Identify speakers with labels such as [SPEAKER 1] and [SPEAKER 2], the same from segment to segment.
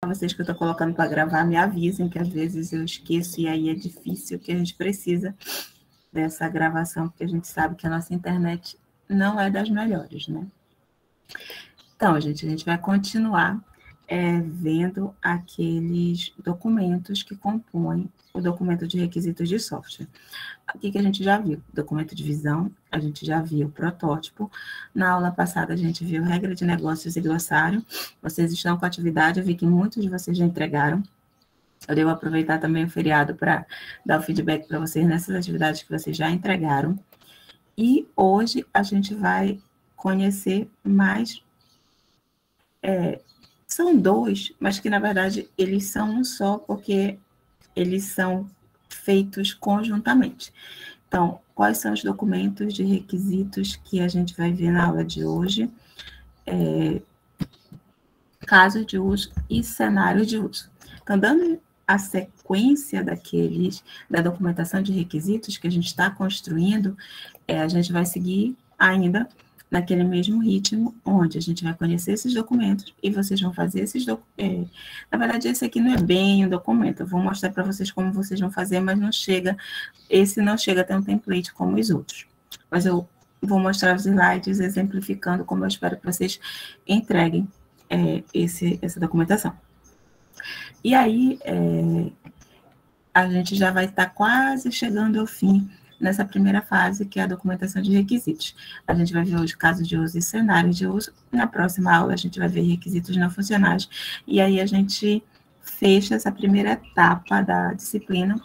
[SPEAKER 1] vocês que eu estou colocando para gravar me avisem, que às vezes eu esqueço e aí é difícil, que a gente precisa dessa gravação, porque a gente sabe que a nossa internet não é das melhores, né? Então, gente, a gente vai continuar vendo aqueles documentos que compõem o documento de requisitos de software. Aqui que a gente já viu documento de visão, a gente já viu protótipo. Na aula passada a gente viu regra de negócios e glossário. Vocês estão com a atividade, eu vi que muitos de vocês já entregaram. Eu devo aproveitar também o feriado para dar o feedback para vocês nessas atividades que vocês já entregaram. E hoje a gente vai conhecer mais. São dois, mas que na verdade eles são um só, porque eles são feitos conjuntamente. Então, quais são os documentos de requisitos que a gente vai ver na aula de hoje? Caso de uso e cenário de uso. Então, dando a sequência da documentação de requisitos que a gente está construindo, a gente vai seguir ainda naquele mesmo ritmo, onde a gente vai conhecer esses documentos e vocês vão fazer esses documentos. Na verdade, esse aqui não é bem um documento, eu vou mostrar para vocês como vocês vão fazer, mas esse não chega a ter um template como os outros. Mas eu vou mostrar os slides exemplificando como eu espero que vocês entreguem essa documentação. E aí, a gente já vai estar quase chegando ao fim nessa primeira fase, que é a documentação de requisitos. A gente vai ver hoje casos de uso e cenários de uso. Na próxima aula, a gente vai ver requisitos não funcionais. E aí, a gente fecha essa primeira etapa da disciplina,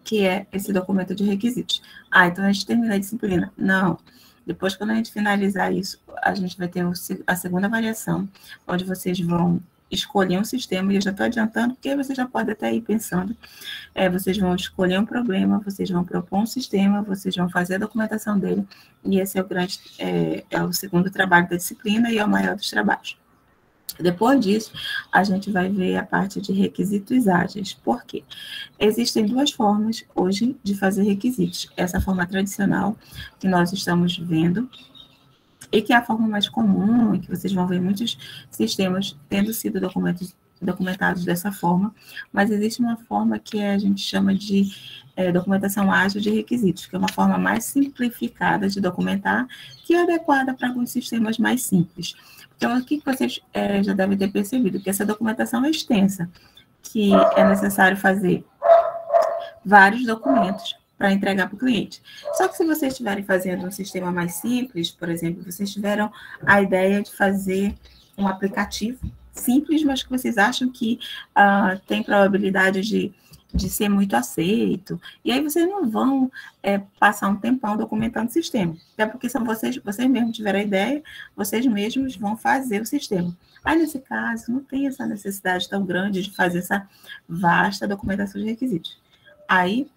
[SPEAKER 1] que é esse documento de requisitos. Então a gente termina a disciplina? Não. Depois, quando a gente finalizar isso, a gente vai ter a segunda avaliação, onde vocês vão escolher um sistema, e eu já estou adiantando, porque você já pode até ir pensando, vocês vão escolher um problema, vocês vão propor um sistema, vocês vão fazer a documentação dele, e esse é o segundo trabalho da disciplina e é o maior dos trabalhos. Depois disso, a gente vai ver a parte de requisitos ágeis. Por quê? Existem duas formas hoje de fazer requisitos. Essa forma tradicional que nós estamos vendo, e que é a forma mais comum, e que vocês vão ver muitos sistemas tendo sido documentados dessa forma, mas existe uma forma que a gente chama de documentação ágil de requisitos, que é uma forma mais simplificada de documentar, que é adequada para alguns sistemas mais simples. Então, o que vocês já devem ter percebido? Que essa documentação é extensa, que é necessário fazer vários documentos para entregar para o cliente. Só que se vocês estiverem fazendo um sistema mais simples, por exemplo, vocês tiveram a ideia de fazer um aplicativo simples, mas que vocês acham que tem probabilidade de ser muito aceito, e aí vocês não vão passar um tempão documentando o sistema, até porque são vocês mesmos tiveram a ideia, vocês mesmos vão fazer o sistema. Aí, nesse caso, não tem essa necessidade tão grande de fazer essa vasta documentação de requisitos. Aí,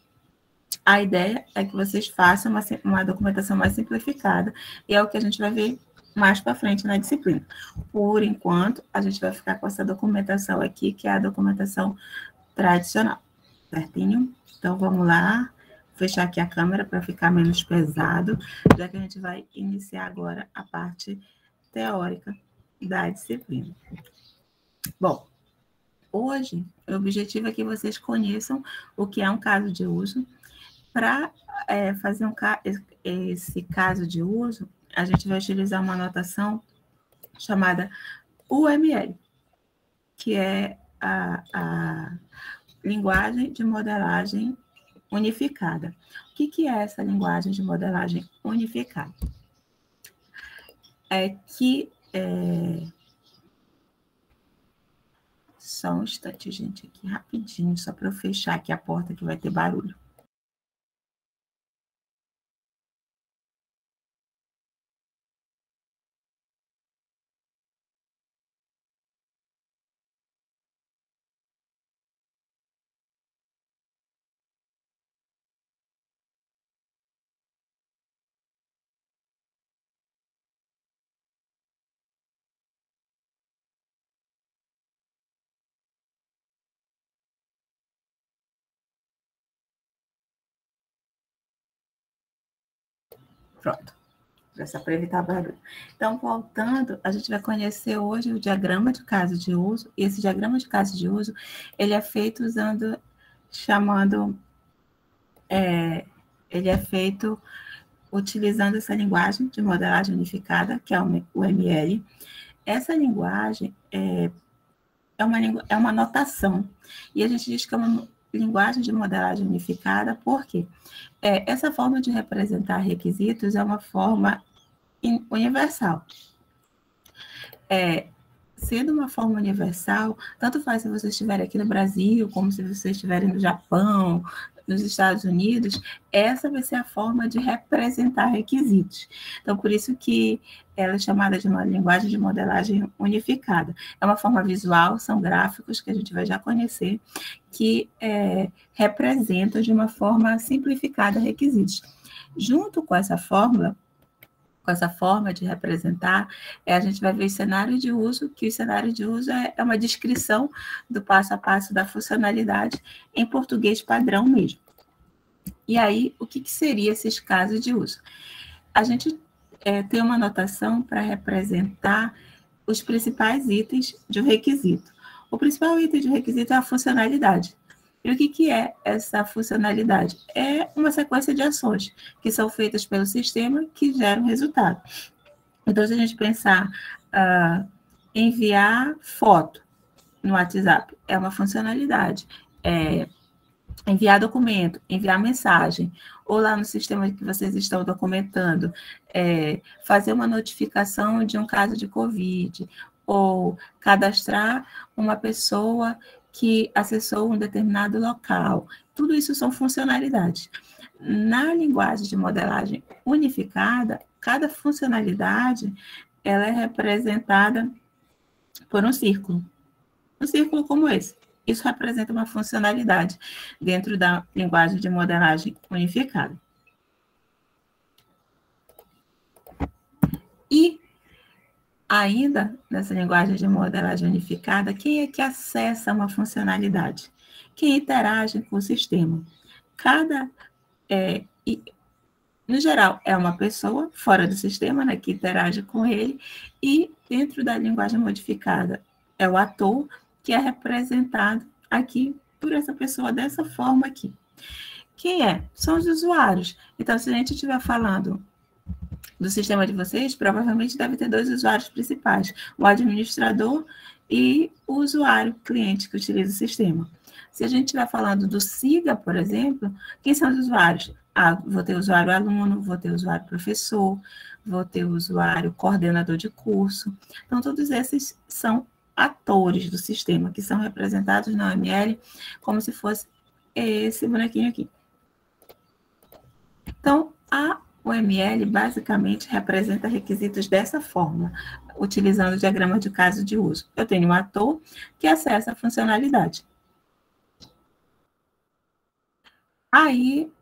[SPEAKER 1] a ideia é que vocês façam uma documentação mais simplificada, e é o que a gente vai ver mais para frente na disciplina. Por enquanto, a gente vai ficar com essa documentação aqui, que é a documentação tradicional, certinho? Então, vamos lá, fechar aqui a câmera para ficar menos pesado, já que a gente vai iniciar agora a parte teórica da disciplina. Bom, hoje, o objetivo é que vocês conheçam o que é um caso de uso. Para fazer esse caso de uso, a gente vai utilizar uma notação chamada UML, que é a linguagem de modelagem unificada. O que é essa linguagem de modelagem unificada? Só um instante, gente, aqui rapidinho, só para eu fechar aqui a porta que vai ter barulho. Pronto. para evitar barulho. Então, voltando, a gente vai conhecer hoje o diagrama de caso de uso, e esse diagrama de caso de uso, ele é feito ele é feito utilizando essa linguagem de modelagem unificada, que é o ML. Essa linguagem é uma notação, e a gente diz que é uma linguagem de modelagem unificada, porque essa forma de representar requisitos é uma forma universal. Sendo uma forma universal, tanto faz se você estiver aqui no Brasil, como se você estiver no Japão, nos Estados Unidos, essa vai ser a forma de representar requisitos. Então, por isso que ela é chamada de uma linguagem de modelagem unificada. É uma forma visual, são gráficos que a gente vai já conhecer, que representam de uma forma simplificada requisitos. Junto com essa forma de representar, a gente vai ver o cenário de uso, que o cenário de uso é uma descrição do passo a passo da funcionalidade em português padrão mesmo. E aí, o que seria esses casos de uso? A gente tem uma anotação para representar os principais itens de um requisito. O principal item de um requisito é a funcionalidade. E o que é essa funcionalidade? É uma sequência de ações que são feitas pelo sistema que geram resultado. Então, se a gente pensar enviar foto no WhatsApp, é uma funcionalidade. Enviar documento, enviar mensagem, ou lá no sistema que vocês estão documentando, fazer uma notificação de um caso de Covid, ou cadastrar uma pessoa que acessou um determinado local. Tudo isso são funcionalidades. Na linguagem de modelagem unificada, cada funcionalidade ela é representada por um círculo como esse. Isso representa uma funcionalidade dentro da linguagem de modelagem unificada. E ainda, nessa linguagem de modelagem unificada, quem é que acessa uma funcionalidade? Quem interage com o sistema. No geral, é uma pessoa fora do sistema, né, que interage com ele, e dentro da linguagem modificada é o ator, que é representado aqui por essa pessoa dessa forma aqui. Quem é? São os usuários. Então, se a gente estiver falando do sistema de vocês, provavelmente deve ter dois usuários principais, o administrador e o usuário, cliente que utiliza o sistema. Se a gente estiver falando do SIGA, por exemplo, quem são os usuários? Vou ter usuário aluno, vou ter usuário professor, vou ter usuário coordenador de curso. Então, todos esses são atores do sistema, que são representados na OML como se fosse esse bonequinho aqui. Então, a OML basicamente representa requisitos dessa forma, utilizando o diagrama de caso de uso. Eu tenho um ator que acessa a funcionalidade. Aí,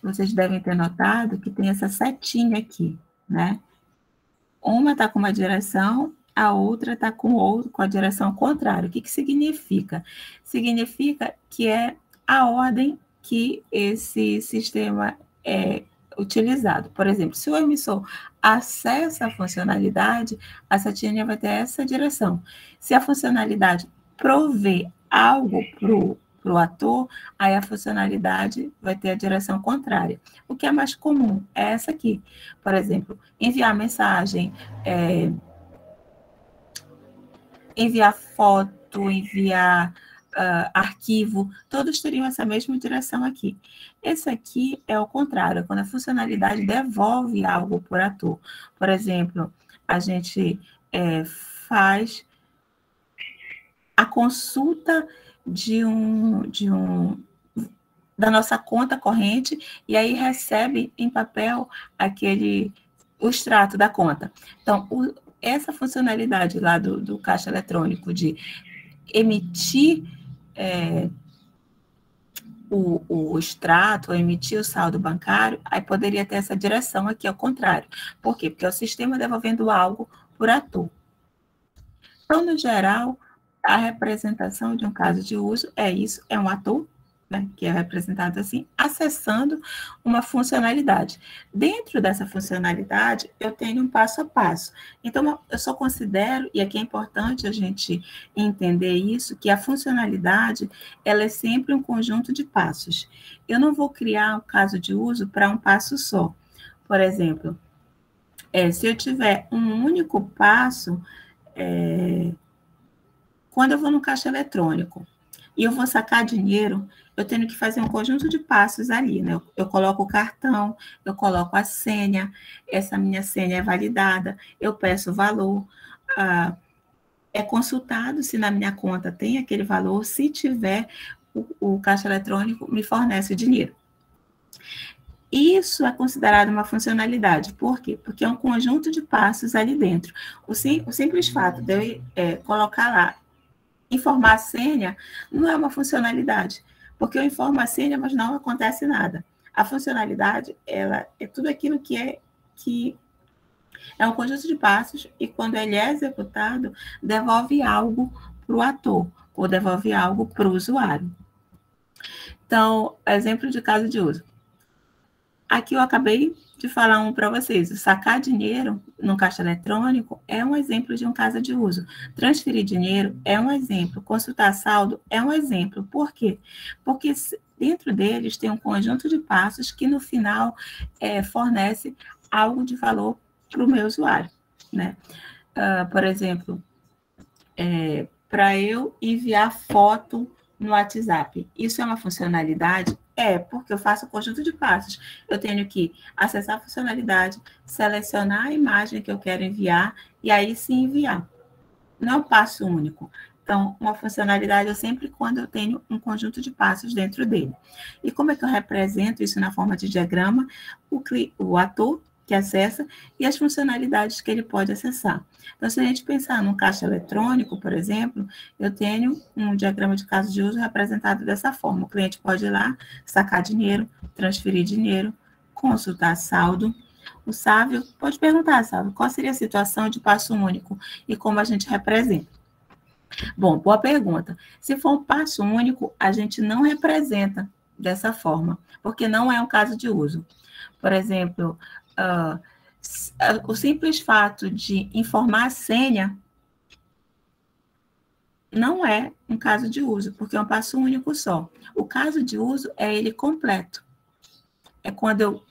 [SPEAKER 1] vocês devem ter notado que tem essa setinha aqui, né? Uma está com uma direção, a outra está com a direção contrária. O que significa? Significa que é a ordem que esse sistema é utilizado. Por exemplo, se o emissor acessa a funcionalidade, a setinha vai ter essa direção. Se a funcionalidade provê algo para o ator, aí a funcionalidade vai ter a direção contrária. O que é mais comum é essa aqui. Por exemplo, enviar mensagem, enviar foto, enviar arquivo, todos teriam essa mesma direção aqui. Esse aqui é o contrário, quando a funcionalidade devolve algo por ator. Por exemplo, a gente faz a consulta da nossa conta corrente e aí recebe em papel o extrato da conta. Então, essa funcionalidade lá do caixa eletrônico de emitir o extrato, ou emitir o saldo bancário, aí poderia ter essa direção aqui, ao contrário. Por quê? Porque é o sistema devolvendo algo por ator. Então, no geral, a representação de um caso de uso é isso, é um ator, né, que é representado assim, acessando uma funcionalidade. Dentro dessa funcionalidade, eu tenho um passo a passo. Então, eu só considero, e aqui é importante a gente entender isso, que a funcionalidade, ela é sempre um conjunto de passos. Eu não vou criar um caso de uso para um passo só. Por exemplo, se eu tiver um único passo, quando eu vou no caixa eletrônico, e eu vou sacar dinheiro, eu tenho que fazer um conjunto de passos ali, né? Eu coloco o cartão, eu coloco a senha, essa minha senha é validada, eu peço o valor, é consultado se na minha conta tem aquele valor, se tiver, o caixa eletrônico me fornece o dinheiro. Isso é considerado uma funcionalidade. Por quê? Porque é um conjunto de passos ali dentro. O simples fato de eu colocar lá informar a senha não é uma funcionalidade, porque eu informo a senha, mas não acontece nada. A funcionalidade, ela é tudo aquilo que é um conjunto de passos e quando ele é executado, devolve algo para o ator ou devolve algo para o usuário. Então, exemplo de caso de uso. Aqui eu acabei de falar um para vocês. O sacar dinheiro no caixa eletrônico é um exemplo de um caso de uso. Transferir dinheiro é um exemplo. Consultar saldo é um exemplo. Por quê? Porque dentro deles tem um conjunto de passos que no final fornece algo de valor para o meu usuário, né? Por exemplo, para eu enviar foto no WhatsApp. Isso é uma funcionalidade? Porque eu faço um conjunto de passos. Eu tenho que acessar a funcionalidade, selecionar a imagem que eu quero enviar e aí sim enviar. Não é um passo único. Então, uma funcionalidade é sempre quando eu tenho um conjunto de passos dentro dele. E como é que eu represento isso na forma de diagrama? O ator que acessa e as funcionalidades que ele pode acessar. Então, se a gente pensar num caixa eletrônico, por exemplo, eu tenho um diagrama de caso de uso representado dessa forma. O cliente pode ir lá, sacar dinheiro, transferir dinheiro, consultar saldo. O Sávio pode perguntar, Sávio, qual seria a situação de passo único e como a gente representa? Bom, boa pergunta. Se for um passo único, a gente não representa dessa forma, porque não é um caso de uso. Por exemplo, o simples fato de informar a senha não é um caso de uso, porque é um passo único só. O caso de uso é ele completo. É quando eu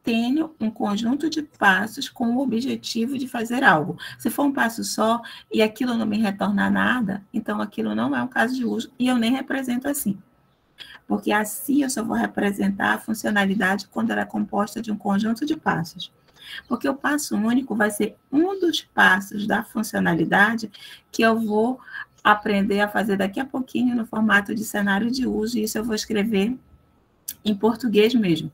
[SPEAKER 1] tenho um conjunto de passos com o objetivo de fazer algo. Se for um passo só e aquilo não me retornar nada, então aquilo não é um caso de uso e eu nem represento assim. Porque assim eu só vou representar a funcionalidade quando ela é composta de um conjunto de passos. Porque o passo único vai ser um dos passos da funcionalidade que eu vou aprender a fazer daqui a pouquinho no formato de cenário de uso, e isso eu vou escrever em português mesmo.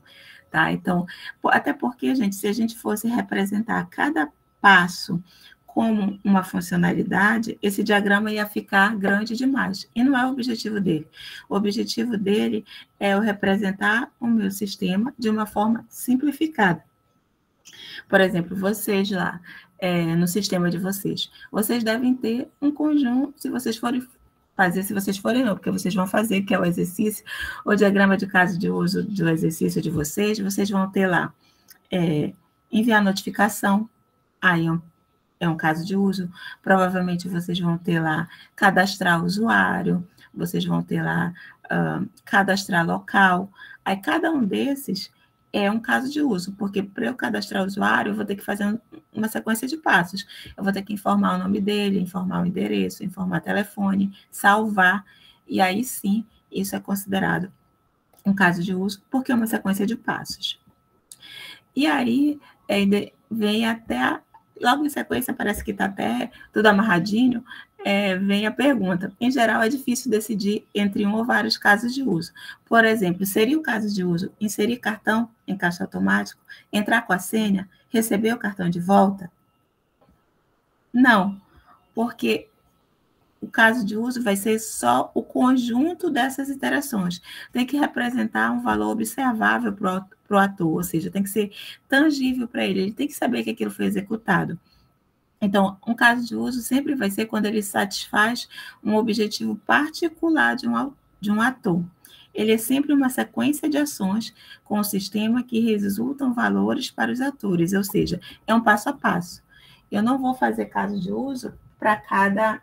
[SPEAKER 1] Tá? Então, até porque, gente, se a gente fosse representar cada passo como uma funcionalidade, esse diagrama ia ficar grande demais. E não é o objetivo dele. O objetivo dele é eu representar o meu sistema de uma forma simplificada. Por exemplo, vocês lá, no sistema de vocês devem ter um conjunto, se vocês forem fazer, se vocês forem não, porque vocês vão fazer, que é o exercício, o diagrama de caso de uso do exercício de vocês vão ter lá, enviar notificação, aí é um caso de uso, provavelmente vocês vão ter lá, cadastrar usuário, vocês vão ter lá, cadastrar local, aí cada um desses é um caso de uso, porque para eu cadastrar o usuário, eu vou ter que fazer uma sequência de passos. Eu vou ter que informar o nome dele, informar o endereço, informar o telefone, salvar, e aí sim, isso é considerado um caso de uso, porque é uma sequência de passos. E aí, vem até, logo em sequência, parece que está até tudo amarradinho, vem a pergunta. Em geral, é difícil decidir entre um ou vários casos de uso. Por exemplo, seria o caso de uso inserir cartão em caixa automático, entrar com a senha, receber o cartão de volta? Não, porque o caso de uso vai ser só o conjunto dessas interações. Tem que representar um valor observável para o ator, ou seja, tem que ser tangível para ele tem que saber que aquilo foi executado. Então, um caso de uso sempre vai ser quando ele satisfaz um objetivo particular de um ator. ele é sempre uma sequência de ações com o sistema que resultam valores para os atores, ou seja, é um passo a passo. Eu não vou fazer caso de uso para cada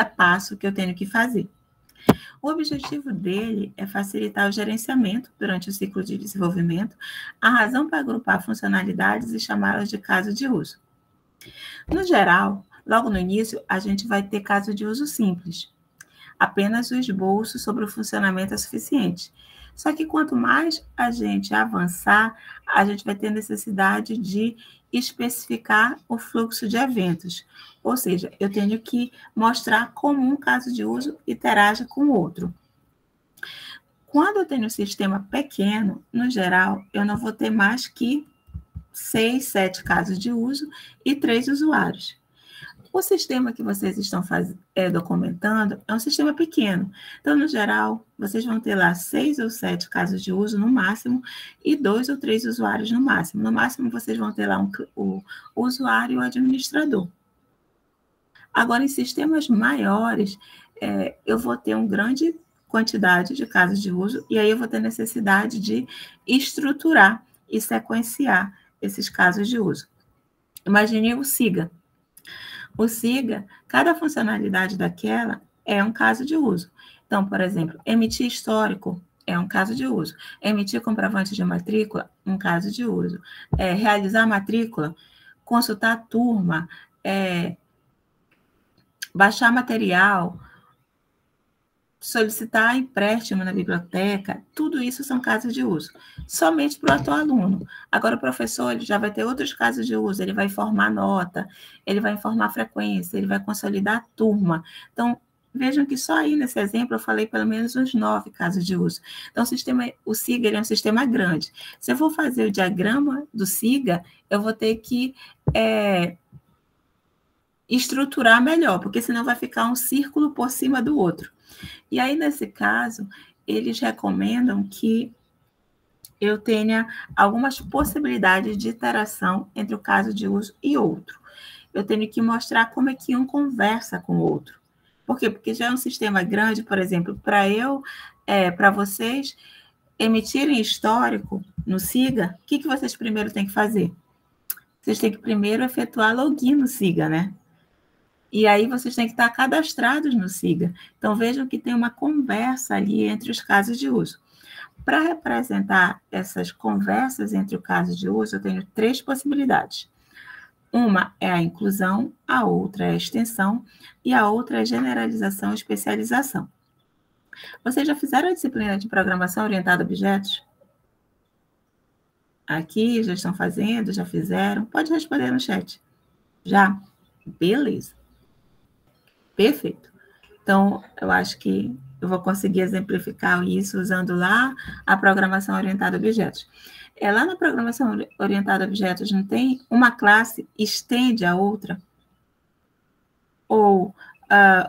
[SPEAKER 1] passo que eu tenho que fazer. O objetivo dele é facilitar o gerenciamento durante o ciclo de desenvolvimento, a razão para agrupar funcionalidades e chamá-las de caso de uso. No geral, logo no início, a gente vai ter caso de uso simples. Apenas o esboço sobre o funcionamento é suficiente. Só que quanto mais a gente avançar, a gente vai ter necessidade de especificar o fluxo de eventos. Ou seja, eu tenho que mostrar como um caso de uso interage com o outro. Quando eu tenho um sistema pequeno, no geral, eu não vou ter mais que 6, 7 casos de uso e 3 usuários. O sistema que vocês estão documentando é um sistema pequeno. Então, no geral, vocês vão ter lá 6 ou 7 casos de uso no máximo e 2 ou 3 usuários no máximo. No máximo, vocês vão ter lá o usuário e o administrador. Agora, em sistemas maiores, eu vou ter uma grande quantidade de casos de uso e aí eu vou ter necessidade de estruturar e sequenciar esses casos de uso. Imagine o SIGA. O SIGA, cada funcionalidade daquela é um caso de uso. Então, por exemplo, emitir histórico é um caso de uso. Emitir comprovante de matrícula, um caso de uso. Realizar matrícula, consultar a turma, baixar material, solicitar empréstimo na biblioteca, tudo isso são casos de uso, somente para o atual aluno. Agora, o professor ele já vai ter outros casos de uso, ele vai informar nota, ele vai informar frequência, ele vai consolidar a turma. Então, vejam que só aí nesse exemplo eu falei pelo menos uns 9 casos de uso. Então, o SIGA ele é um sistema grande. Se eu for fazer o diagrama do SIGA, eu vou ter que estruturar melhor, porque senão vai ficar um círculo por cima do outro. E aí, nesse caso, eles recomendam que eu tenha algumas possibilidades de interação entre o caso de uso e outro. Eu tenho que mostrar como é que um conversa com o outro. Por quê? Porque já é um sistema grande, por exemplo, para vocês emitirem histórico no SIGA, o que vocês primeiro têm que fazer? Vocês têm que primeiro efetuar login no SIGA, né? E aí vocês têm que estar cadastrados no SIGA. Então, vejam que tem uma conversa ali entre os casos de uso. Para representar essas conversas entre o caso de uso, eu tenho 3 possibilidades. Uma é a inclusão, a outra é a extensão e a outra é a generalização e especialização. Vocês já fizeram a disciplina de programação orientada a objetos? Aqui, já estão fazendo, já fizeram? Pode responder no chat. Já? Beleza. Perfeito. Então, eu acho que eu vou conseguir exemplificar isso usando lá a programação orientada a objetos. Lá na programação orientada a objetos não tem uma classe estende a outra? Ou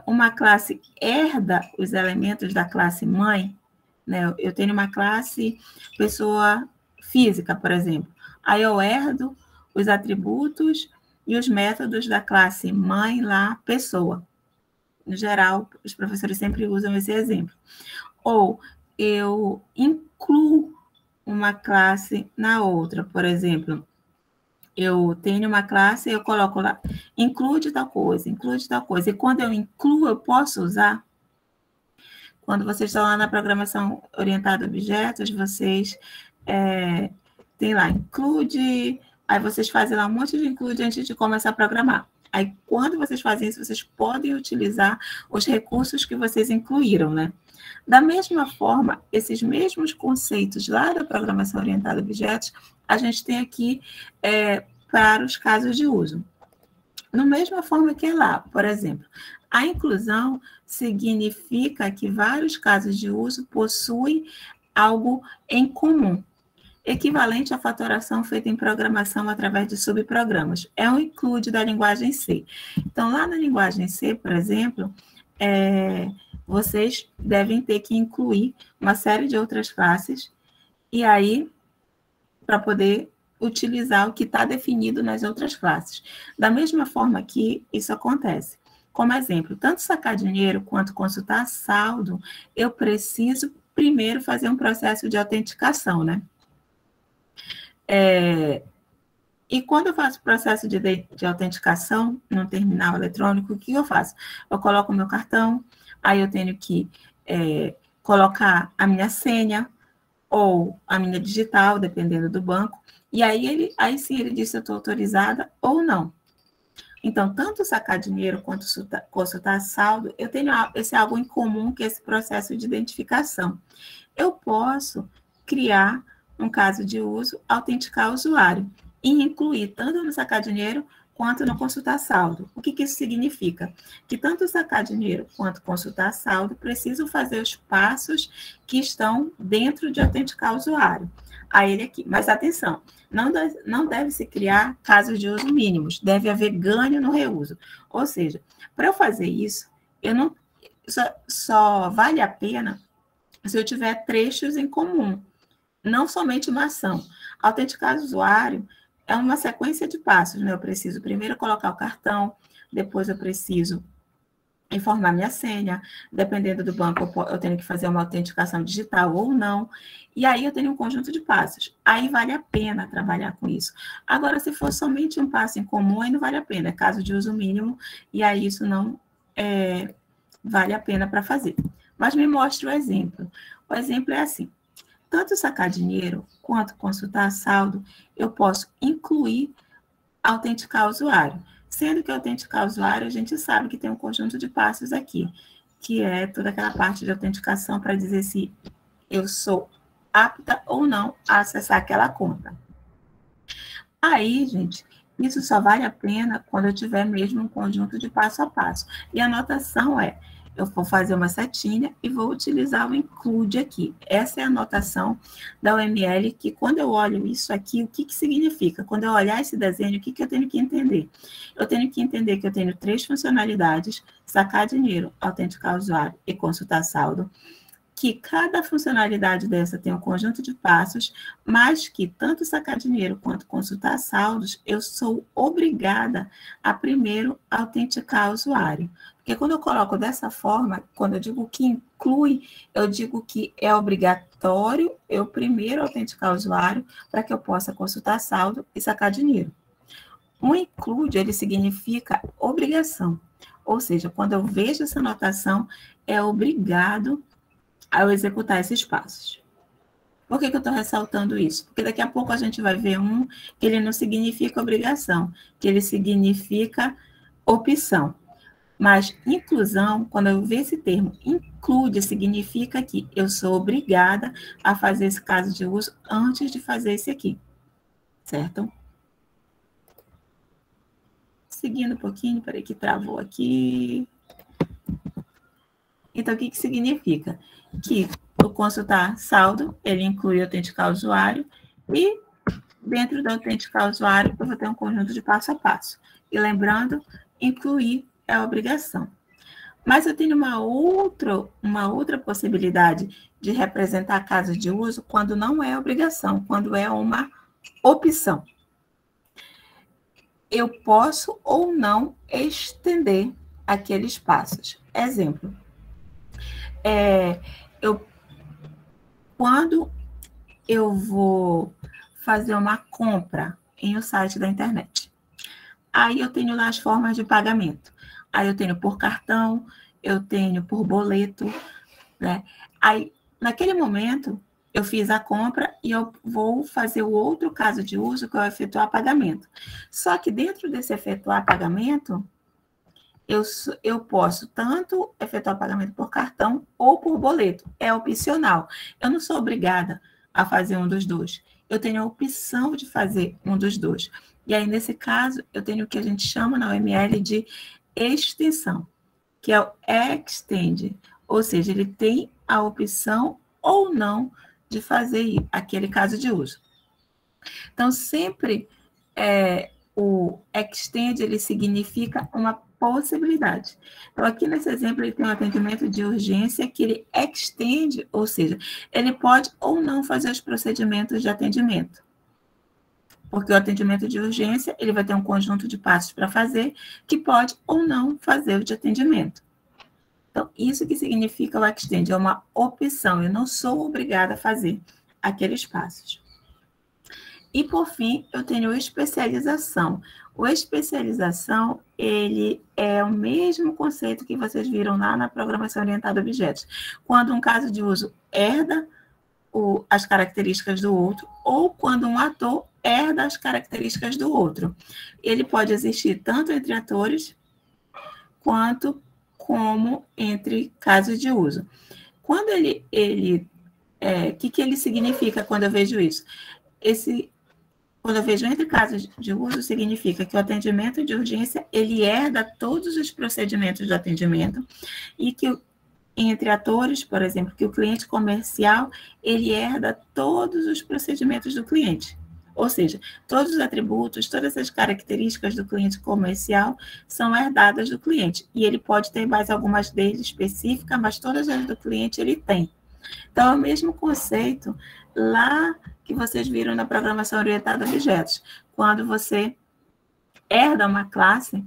[SPEAKER 1] uma classe herda os elementos da classe mãe? Né? Eu tenho uma classe pessoa física, por exemplo. Aí eu herdo os atributos e os métodos da classe mãe lá, pessoa. No geral, os professores sempre usam esse exemplo. Ou eu incluo uma classe na outra, por exemplo, eu tenho uma classe, eu coloco lá, inclui tal coisa, e quando eu incluo, eu posso usar? Quando vocês estão lá na programação orientada a objetos, vocês tem lá, include, aí vocês fazem lá um monte de include antes de começar a programar. Aí, quando vocês fazem isso, vocês podem utilizar os recursos que vocês incluíram, né? Da mesma forma, esses mesmos conceitos lá da programação orientada a objetos, a gente tem aqui para os casos de uso. Da mesma forma que é lá, por exemplo, a inclusão significa que vários casos de uso possuem algo em comum, equivalente à fatoração feita em programação através de subprogramas. É um include da linguagem C. Então, lá na linguagem C, por exemplo, vocês devem ter que incluir uma série de outras classes, e aí, para poder utilizar o que está definido nas outras classes. Da mesma forma que isso acontece. Como exemplo, tanto sacar dinheiro quanto consultar saldo, eu preciso primeiro fazer um processo de autenticação, né? E quando eu faço o processo de autenticação no terminal eletrônico, o que eu faço? Eu coloco o meu cartão, aí eu tenho que colocar a minha senha ou a minha digital, dependendo do banco, e aí sim ele diz se eu estou autorizada ou não. Então, tanto sacar dinheiro quanto consultar saldo, eu tenho esse algo em comum, que é esse processo de identificação. Eu posso criar um caso de uso, autenticar o usuário e incluir tanto no sacar dinheiro quanto no consultar saldo. O que isso significa? Que tanto sacar dinheiro quanto consultar saldo precisam fazer os passos que estão dentro de autenticar o usuário. A ele aqui. Mas atenção, não deve se criar casos de uso mínimos, deve haver ganho no reuso. Ou seja, para eu fazer isso, eu não só vale a pena se eu tiver trechos em comum, não somente uma ação. Autenticar o usuário é uma sequência de passos, né? Eu preciso primeiro colocar o cartão, depois eu preciso informar minha senha, dependendo do banco, eu tenho que fazer uma autenticação digital ou não, e aí eu tenho um conjunto de passos. Aí vale a pena trabalhar com isso. Agora, se for somente um passo em comum, aí não vale a pena, é caso de uso mínimo, e aí isso não vale a pena para fazer. Mas me mostre o exemplo. O exemplo é assim: tanto sacar dinheiro quanto consultar saldo, eu posso incluir autenticar o usuário. Sendo que autenticar o usuário, a gente sabe que tem um conjunto de passos aqui, que é toda aquela parte de autenticação para dizer se eu sou apta ou não a acessar aquela conta. Aí, gente, isso só vale a pena quando eu tiver mesmo um conjunto de passo a passo. E a anotação eu vou fazer uma setinha e vou utilizar o include aqui. Essa é a anotação da UML, que quando eu olho isso aqui, o que significa? Quando eu olhar esse desenho, o que eu tenho que entender? Eu tenho que entender que eu tenho 3 funcionalidades: sacar dinheiro, autenticar o usuário e consultar saldo, que cada funcionalidade dessa tem um conjunto de passos, mas que tanto sacar dinheiro quanto consultar saldos, eu sou obrigada a primeiro autenticar o usuário. Porque quando eu coloco dessa forma, quando eu digo que inclui, eu digo que é obrigatório eu primeiro autenticar o usuário para que eu possa consultar saldo e sacar dinheiro. O include, ele significa obrigação. Ou seja, quando eu vejo essa anotação, é obrigado ao executar esses passos. Por que eu estou ressaltando isso? Porque daqui a pouco a gente vai ver que ele não significa obrigação, que ele significa opção. Mas inclusão, quando eu ver esse termo include, significa que eu sou obrigada a fazer esse caso de uso antes de fazer esse aqui, certo? Seguindo um pouquinho, peraí que travou aqui. Então, o que significa? Que o consultar saldo, ele inclui autenticar o usuário, e dentro do autenticar o usuário, eu vou ter um conjunto de passo a passo. E lembrando, incluir é a obrigação. Mas eu tenho uma outra possibilidade de representar casos de uso quando não é obrigação, quando é uma opção. Eu posso ou não estender aqueles passos. Exemplo, quando eu vou fazer uma compra em um site da internet, aí eu tenho lá as formas de pagamento. Aí eu tenho por cartão, eu tenho por boleto, né? Aí, naquele momento, eu fiz a compra e eu vou fazer o outro caso de uso, que é o efetuar pagamento. Só que dentro desse efetuar pagamento, eu posso tanto efetuar pagamento por cartão ou por boleto. É opcional. Eu não sou obrigada a fazer um dos dois. Eu tenho a opção de fazer um dos dois. E aí, nesse caso, eu tenho o que a gente chama na UML de extensão, que é o extend. Ou seja, ele tem a opção ou não de fazer aquele caso de uso. Então, sempre o extend, ele significa uma possibilidade. Então, aqui nesse exemplo, ele tem um atendimento de urgência que ele extende, ou seja, ele pode ou não fazer os procedimentos de atendimento. Porque o atendimento de urgência, ele vai ter um conjunto de passos para fazer, que pode ou não fazer o de atendimento. Então, isso que significa o Extend, é uma opção, eu não sou obrigada a fazer aqueles passos. E, por fim, eu tenho especialização. O especialização, ele é o mesmo conceito que vocês viram lá na programação orientada a objetos. Quando um caso de uso herda as características do outro, ou quando um ator herda as características do outro. Ele pode existir tanto entre atores, quanto como entre casos de uso. Quando que ele significa quando eu vejo isso? Quando eu vejo entre casos de uso, significa que o atendimento de urgência, ele herda todos os procedimentos do atendimento, e que entre atores, por exemplo, que o cliente comercial, ele herda todos os procedimentos do cliente. Ou seja, todos os atributos, todas as características do cliente comercial são herdadas do cliente. E ele pode ter mais algumas deles específicas, mas todas as do cliente ele tem. Então, é o mesmo conceito lá que vocês viram na programação orientada a objetos. Quando você herda uma classe,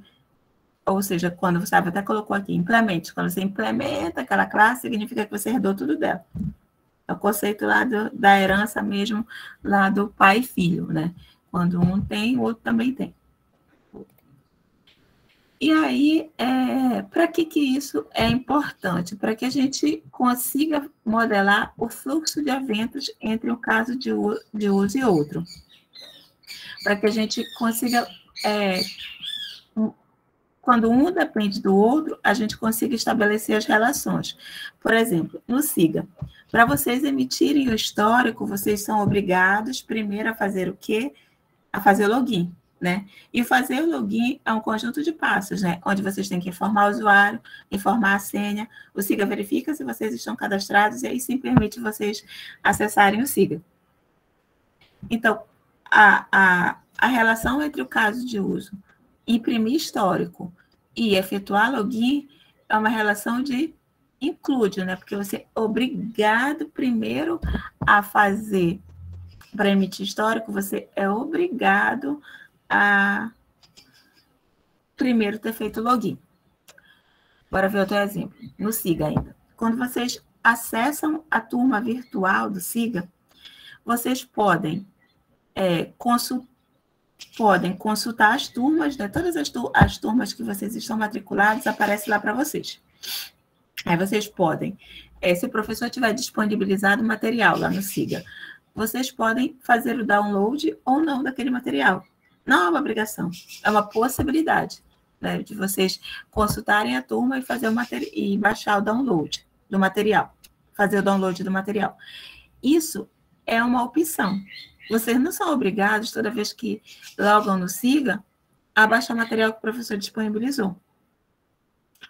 [SPEAKER 1] ou seja, quando você até colocou aqui, implemente, quando você implementa aquela classe, significa que você herdou tudo dela. É o conceito lá da herança mesmo, lá do pai e filho, né? Quando um tem, o outro também tem. E aí, para que isso é importante? Para que a gente consiga modelar o fluxo de eventos entre um caso de uso e outro. Para que a gente consiga, quando um depende do outro, a gente consiga estabelecer as relações. Por exemplo, no SIGA, para vocês emitirem o histórico, vocês são obrigados primeiro a fazer o quê? A fazer o login, né? E fazer o login é um conjunto de passos, né? Onde vocês têm que informar o usuário, informar a senha, o SIGA verifica se vocês estão cadastrados e aí sim permite vocês acessarem o SIGA. Então, a relação entre o caso de uso, imprimir histórico e efetuar login é uma relação de include, né? Porque você é obrigado primeiro a fazer, para emitir histórico, você é obrigado a primeiro ter feito login. Bora ver outro exemplo, no SIGA ainda. Quando vocês acessam a turma virtual do SIGA, vocês podem consultar as turmas, né? Todas as turmas que vocês estão matriculados, aparece lá para vocês. Aí vocês podem, se o professor tiver disponibilizado o material lá no SIGA, vocês podem fazer o download ou não daquele material. Não é uma obrigação, é uma possibilidade, né, de vocês consultarem a turma e fazer e baixar o download do material, fazer o download do material. Isso é uma opção. Vocês não são obrigados, toda vez que logam no SIGA, a baixar o material que o professor disponibilizou.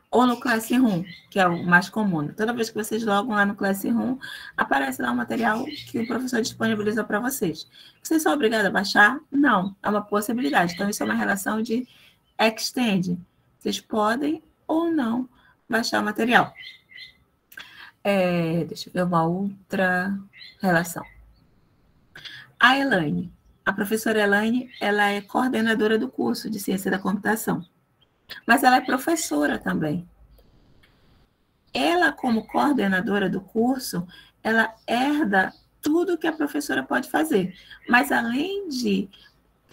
[SPEAKER 1] Ou no Classroom, que é o mais comum. Toda vez que vocês logam lá no Classroom, aparece lá o material que o professor disponibilizou para vocês. Vocês são obrigados a baixar? Não, é uma possibilidade. Então, isso é uma relação de extend. Vocês podem ou não baixar o material. Deixa eu ver uma outra relação. A Elaine, a professora Elaine, ela é coordenadora do curso de Ciência da Computação. Mas ela é professora também. Ela, como coordenadora do curso, ela herda tudo que a professora pode fazer. Mas, além de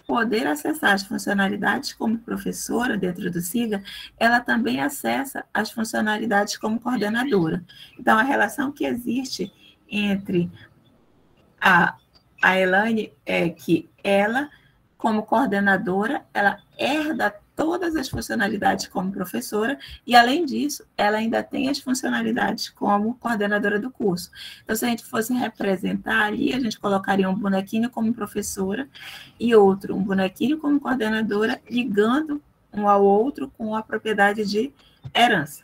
[SPEAKER 1] poder acessar as funcionalidades como professora dentro do SIGA, ela também acessa as funcionalidades como coordenadora. Então, a relação que existe entre a Elaine é que ela, como coordenadora, ela herda todas as funcionalidades como professora e, além disso, ela ainda tem as funcionalidades como coordenadora do curso. Então, se a gente fosse representar ali, a gente colocaria um bonequinho como professora e outro, um bonequinho como coordenadora, ligando um ao outro com a propriedade de herança.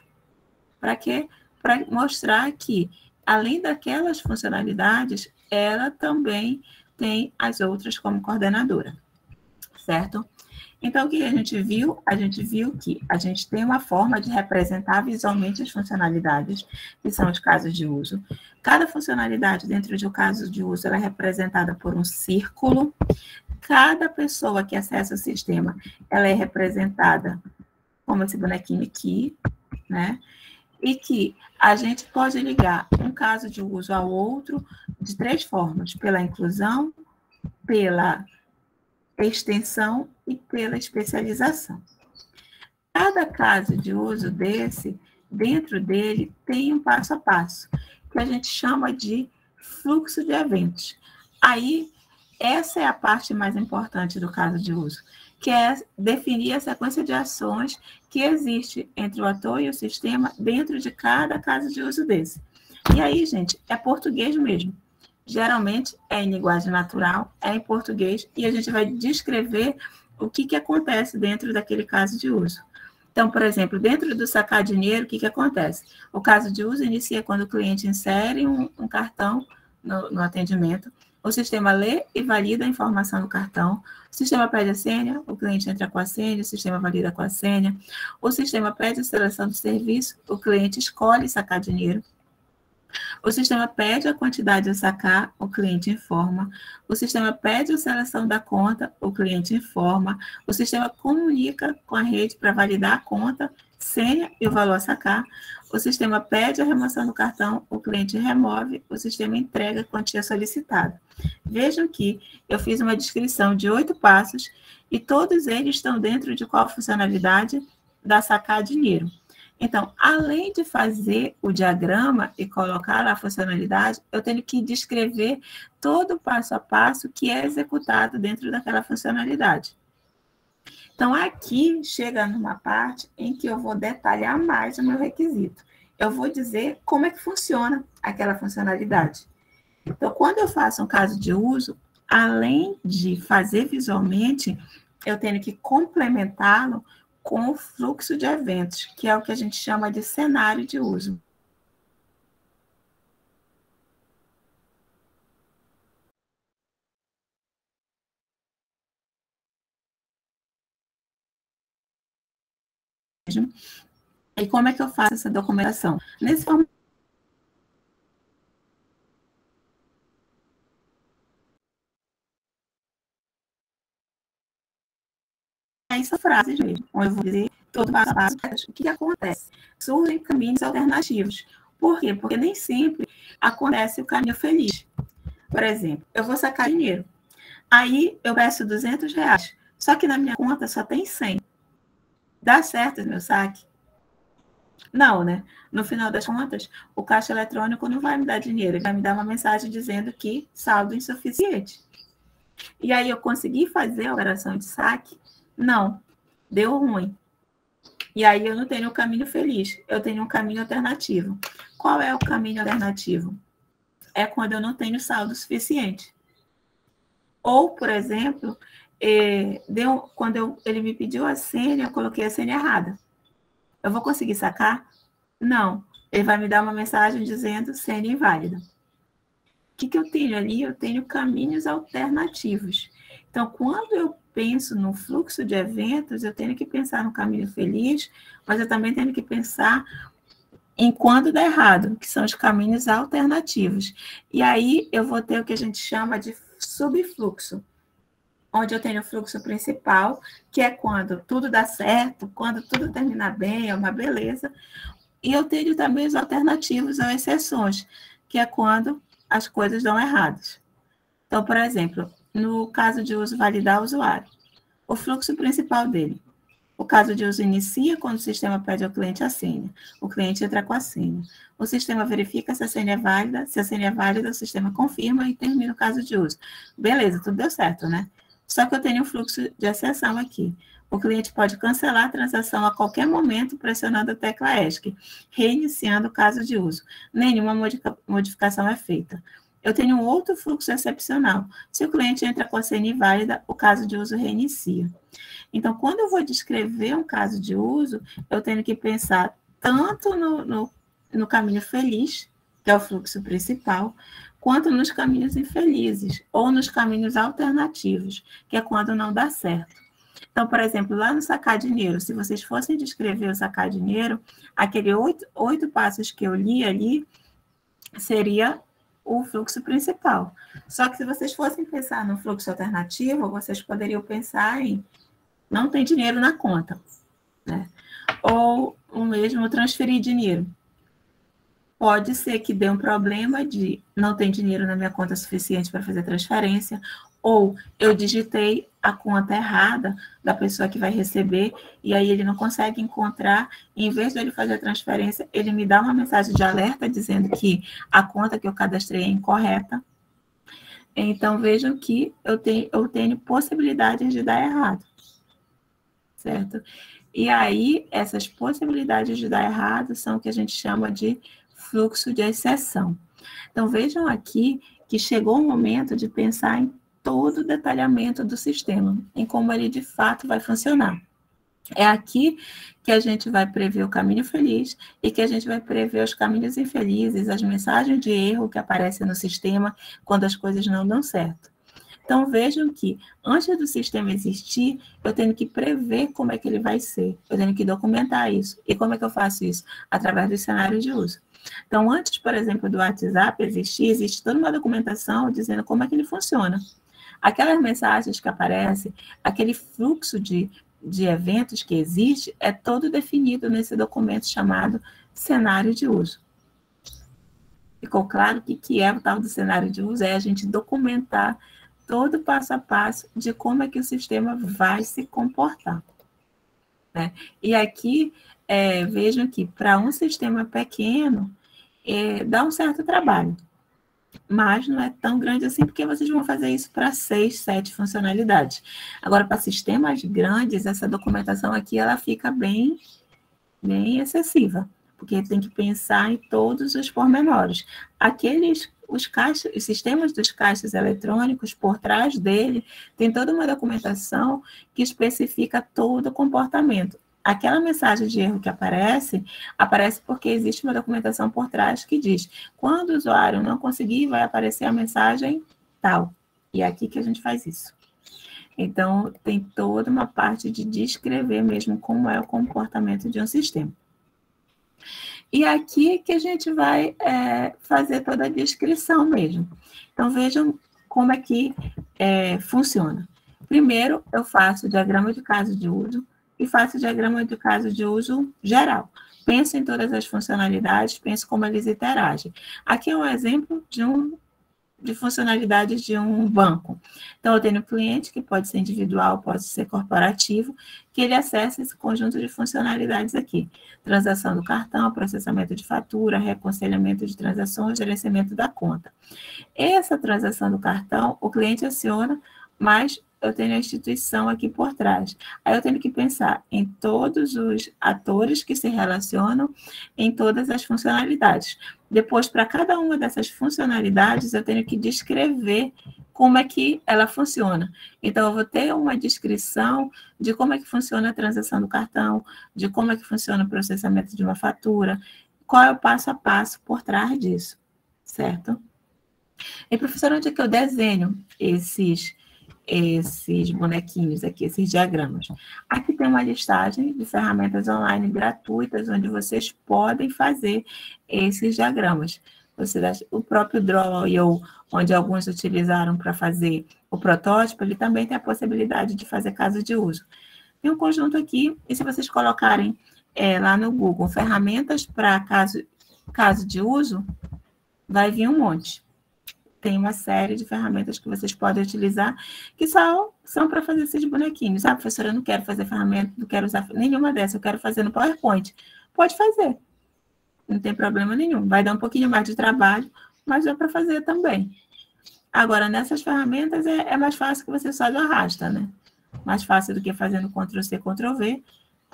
[SPEAKER 1] Para quê? Para mostrar que, além daquelas funcionalidades, ela também tem as outras como coordenadora, certo? Então, o que a gente viu? A gente viu que a gente tem uma forma de representar visualmente as funcionalidades, que são os casos de uso. Cada funcionalidade dentro de um caso de uso, ela é representada por um círculo. Cada pessoa que acessa o sistema, ela é representada como esse bonequinho aqui, né? e que a gente pode ligar um caso de uso ao outro de 3 formas: pela inclusão, pela extensão e pela especialização. Cada caso de uso desse, dentro dele, tem um passo a passo, que a gente chama de fluxo de eventos. Aí, essa é a parte mais importante do caso de uso, que é definir a sequência de ações que existe entre o ator e o sistema dentro de cada caso de uso desse. E aí, gente, é português mesmo. Geralmente é em linguagem natural, é em português, e a gente vai descrever o que acontece dentro daquele caso de uso. Então, por exemplo, dentro do sacar dinheiro, o que acontece? O caso de uso inicia quando o cliente insere um cartão no atendimento, o sistema lê e valida a informação do cartão, o sistema pede a senha, o cliente entra com a senha, o sistema valida com a senha, o sistema pede a seleção do serviço, o cliente escolhe sacar dinheiro, o sistema pede a quantidade a sacar, o cliente informa. O sistema pede a seleção da conta, o cliente informa. O sistema comunica com a rede para validar a conta, senha e o valor a sacar. O sistema pede a remoção do cartão, o cliente remove, o sistema entrega a quantia solicitada. Vejam que eu fiz uma descrição de 8 passos e todos eles estão dentro de qual funcionalidade? Da sacar dinheiro. Então, além de fazer o diagrama e colocar lá a funcionalidade, eu tenho que descrever todo o passo a passo que é executado dentro daquela funcionalidade. Então, aqui chega numa parte em que eu vou detalhar mais o meu requisito. Eu vou dizer como é que funciona aquela funcionalidade. Então, quando eu faço um caso de uso, além de fazer visualmente, eu tenho que complementá-lo com o fluxo de eventos, que é o que a gente chama de cenário de uso. E como é que eu faço essa documentação? Nesse formato, são frases mesmo, onde eu vou dizer todo passo a passo. O que acontece? Surgem caminhos alternativos. Por quê? Porque nem sempre acontece o caminho feliz. Por exemplo, eu vou sacar dinheiro. Aí eu peço R$200, só que na minha conta só tem 100. Dá certo o meu saque? Não, né? No final das contas, o caixa eletrônico não vai me dar dinheiro, ele vai me dar uma mensagem dizendo que saldo insuficiente. E aí eu consegui fazer a operação de saque? Não, deu ruim. E aí eu não tenho um caminho feliz, eu tenho um caminho alternativo. Qual é o caminho alternativo? É quando eu não tenho saldo suficiente. Ou, por exemplo, quando ele me pediu a senha, eu coloquei a senha errada. Eu vou conseguir sacar? Não. Ele vai me dar uma mensagem dizendo senha inválida. O que eu tenho ali? Eu tenho caminhos alternativos. Então, quando eu penso no fluxo de eventos, eu tenho que pensar no caminho feliz, mas eu também tenho que pensar em quando dá errado, que são os caminhos alternativos. E aí eu vou ter o que a gente chama de subfluxo, onde eu tenho o fluxo principal, que é quando tudo dá certo, quando tudo termina bem, é uma beleza. E eu tenho também os alternativos ou exceções, que é quando as coisas dão erradas. Então, por exemplo, no caso de uso validar o usuário, o fluxo principal dele. O caso de uso inicia quando o sistema pede ao cliente a senha. O cliente entra com a senha. O sistema verifica se a senha é válida. Se a senha é válida, o sistema confirma e termina o caso de uso. Beleza, tudo deu certo, né? Só que eu tenho um fluxo de exceção aqui. O cliente pode cancelar a transação a qualquer momento pressionando a tecla ESC, reiniciando o caso de uso. Nenhuma modificação é feita. Eu tenho um outro fluxo excepcional. Se o cliente entra com a senha inválida, o caso de uso reinicia. Então, quando eu vou descrever um caso de uso, eu tenho que pensar tanto no caminho feliz, que é o fluxo principal, quanto nos caminhos infelizes, ou nos caminhos alternativos, que é quando não dá certo. Então, por exemplo, lá no sacar dinheiro, se vocês fossem descrever o sacar dinheiro, aqueles 8 passos que eu li ali, seria o fluxo principal. Só que se vocês fossem pensar no fluxo alternativo, vocês poderiam pensar em não tem dinheiro na conta, né? Ou o mesmo transferir dinheiro. Pode ser que dê um problema de não ter dinheiro na minha conta suficiente para fazer transferência, ou eu digitei a conta errada da pessoa que vai receber, e aí ele não consegue encontrar, e em vez de ele fazer a transferência, ele me dá uma mensagem de alerta dizendo que a conta que eu cadastrei é incorreta. Então, vejam que eu tenho possibilidades de dar errado, certo? E aí, essas possibilidades de dar errado são o que a gente chama de fluxo de exceção. Então, vejam aqui que chegou o momento de pensar em todo o detalhamento do sistema, em como ele de fato vai funcionar. É aqui que a gente vai prever o caminho feliz e que a gente vai prever os caminhos infelizes, as mensagens de erro que aparecem no sistema quando as coisas não dão certo. Então, vejam que, antes do sistema existir, eu tenho que prever como é que ele vai ser. Eu tenho que documentar isso. E como é que eu faço isso? Através dos cenários de uso. Então, antes, por exemplo, do WhatsApp existir, existe toda uma documentação dizendo como é que ele funciona. Aquelas mensagens que aparecem, aquele fluxo de eventos que existe, é todo definido nesse documento chamado cenário de uso. Ficou claro que é o tal do cenário de uso? É a gente documentar todo o passo a passo de como é que o sistema vai se comportar. Né? E aqui, vejam que para um sistema pequeno, dá um certo trabalho, mas não é tão grande assim, porque vocês vão fazer isso para 6, 7 funcionalidades. Agora, para sistemas grandes, essa documentação aqui, ela fica bem excessiva, porque tem que pensar em todos os pormenores. Os sistemas dos caixas eletrônicos, por trás dele, tem toda uma documentação que especifica todo o comportamento. Aquela mensagem de erro que aparece porque existe uma documentação por trás que diz, quando o usuário não conseguir, vai aparecer a mensagem tal. E é aqui que a gente faz isso. Então, tem toda uma parte de descrever mesmo como é o comportamento de um sistema. E aqui que a gente vai fazer toda a descrição mesmo. Então, vejam como é que funciona. Primeiro, eu faço o diagrama de caso de uso e faço o diagrama de caso de uso geral. Penso em todas as funcionalidades, penso como eles interagem. Aqui é um exemplo de funcionalidades de um banco. Então, eu tenho um cliente que pode ser individual, pode ser corporativo, que ele acessa esse conjunto de funcionalidades aqui. Transação do cartão, processamento de fatura, reaconselhamento de transações, gerenciamento da conta. Essa transação do cartão, o cliente aciona, mas eu tenho a instituição aqui por trás. Aí eu tenho que pensar em todos os atores que se relacionam em todas as funcionalidades. Depois, para cada uma dessas funcionalidades, eu tenho que descrever como é que ela funciona. Então, eu vou ter uma descrição de como é que funciona a transação do cartão, de como é que funciona o processamento de uma fatura, qual é o passo a passo por trás disso, certo? E, professor, onde é que eu desenho esses bonequinhos aqui, esses diagramas? Aqui tem uma listagem de ferramentas online gratuitas, onde vocês podem fazer esses diagramas. O próprio Draw.io, onde alguns utilizaram para fazer o protótipo, ele também tem a possibilidade de fazer caso de uso. Tem um conjunto aqui, e se vocês colocarem lá no Google, ferramentas para caso de uso, vai vir um monte. Tem uma série de ferramentas que vocês podem utilizar, que são para fazer esses bonequinhos. Ah, professora, eu não quero fazer ferramenta, não quero usar nenhuma dessas, eu quero fazer no PowerPoint. Pode fazer, não tem problema nenhum. Vai dar um pouquinho mais de trabalho, mas dá para fazer também. Agora, nessas ferramentas, é mais fácil que você só arrasta, né? Mais fácil do que fazendo Ctrl+C, Ctrl+V,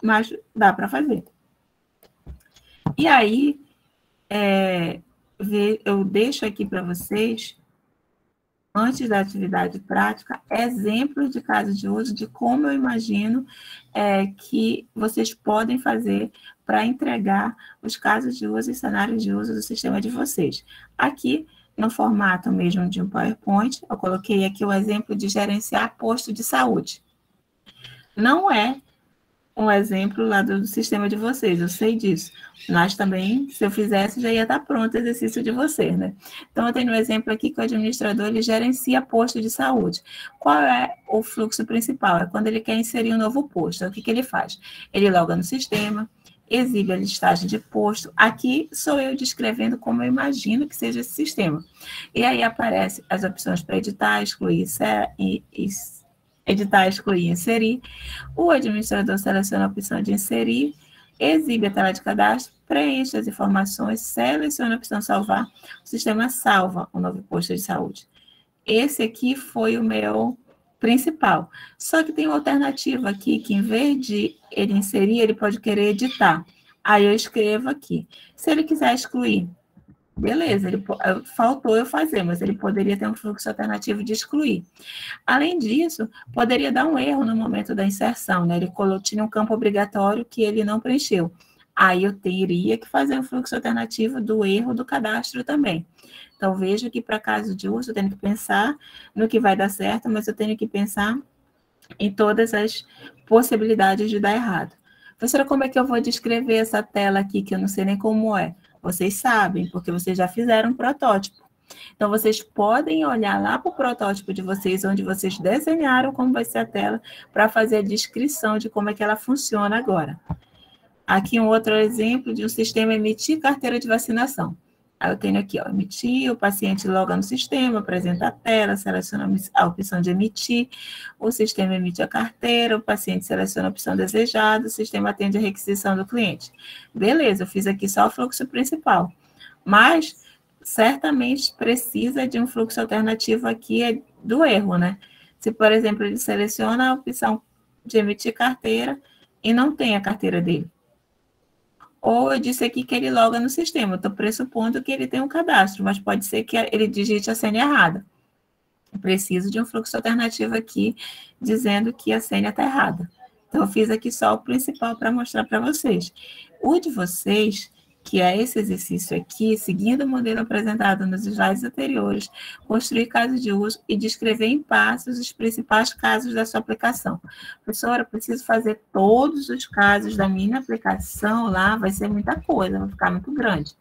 [SPEAKER 1] mas dá para fazer. E aí, eu deixo aqui para vocês, antes da atividade prática, exemplos de casos de uso, de como eu imagino que vocês podem fazer para entregar os casos de uso e cenários de uso do sistema de vocês. Aqui, no formato mesmo de um PowerPoint, eu coloquei aqui o exemplo de gerenciar posto de saúde. Não é um exemplo lá do sistema de vocês, eu sei disso. Mas também, se eu fizesse, já ia estar pronto o exercício de vocês, né? Então, eu tenho um exemplo aqui que o administrador, ele gerencia posto de saúde. Qual é o fluxo principal? É quando ele quer inserir um novo posto. Então, o que ele faz? Ele loga no sistema, exibe a listagem de posto. Aqui sou eu descrevendo como eu imagino que seja esse sistema. E aí aparecem as opções para editar, excluir, editar, excluir, inserir. O administrador seleciona a opção de inserir, exibe a tela de cadastro, preenche as informações, seleciona a opção salvar, o sistema salva o novo posto de saúde. Esse aqui foi o meu principal. Só que tem uma alternativa aqui, que em vez de ele inserir, ele pode querer editar. Aí eu escrevo aqui. Se ele quiser excluir, beleza, faltou eu fazer, mas ele poderia ter um fluxo alternativo de excluir. Além disso, poderia dar um erro no momento da inserção, né? Ele tinha um campo obrigatório que ele não preencheu. Aí eu teria que fazer um fluxo alternativo do erro do cadastro também. Então, veja que para caso de uso, eu tenho que pensar no que vai dar certo, mas eu tenho que pensar em todas as possibilidades de dar errado. Professora, como é que eu vou descrever essa tela aqui, que eu não sei nem como é? Vocês sabem, porque vocês já fizeram um protótipo. Então, vocês podem olhar lá para o protótipo de vocês, onde vocês desenharam como vai ser a tela, para fazer a descrição de como é que ela funciona agora. Aqui um outro exemplo de um sistema emitir carteira de vacinação. Aí eu tenho aqui, ó, emitir, o paciente loga no sistema, apresenta a tela, seleciona a opção de emitir, o sistema emite a carteira, o paciente seleciona a opção desejada, o sistema atende a requisição do cliente. Beleza, eu fiz aqui só o fluxo principal, mas certamente precisa de um fluxo alternativo aqui do erro, né? Se, por exemplo, ele seleciona a opção de emitir carteira e não tem a carteira dele. Ou eu disse aqui que ele loga no sistema, estou pressupondo que ele tem um cadastro, mas pode ser que ele digite a senha errada. Eu preciso de um fluxo alternativo aqui, dizendo que a senha está errada. Então, eu fiz aqui só o principal para mostrar para vocês. O de vocês, que é esse exercício aqui, seguindo o modelo apresentado nos slides anteriores, construir casos de uso e descrever em passos os principais casos da sua aplicação. Professora, eu preciso fazer todos os casos da minha aplicação lá, vai ser muita coisa, vai ficar muito grande.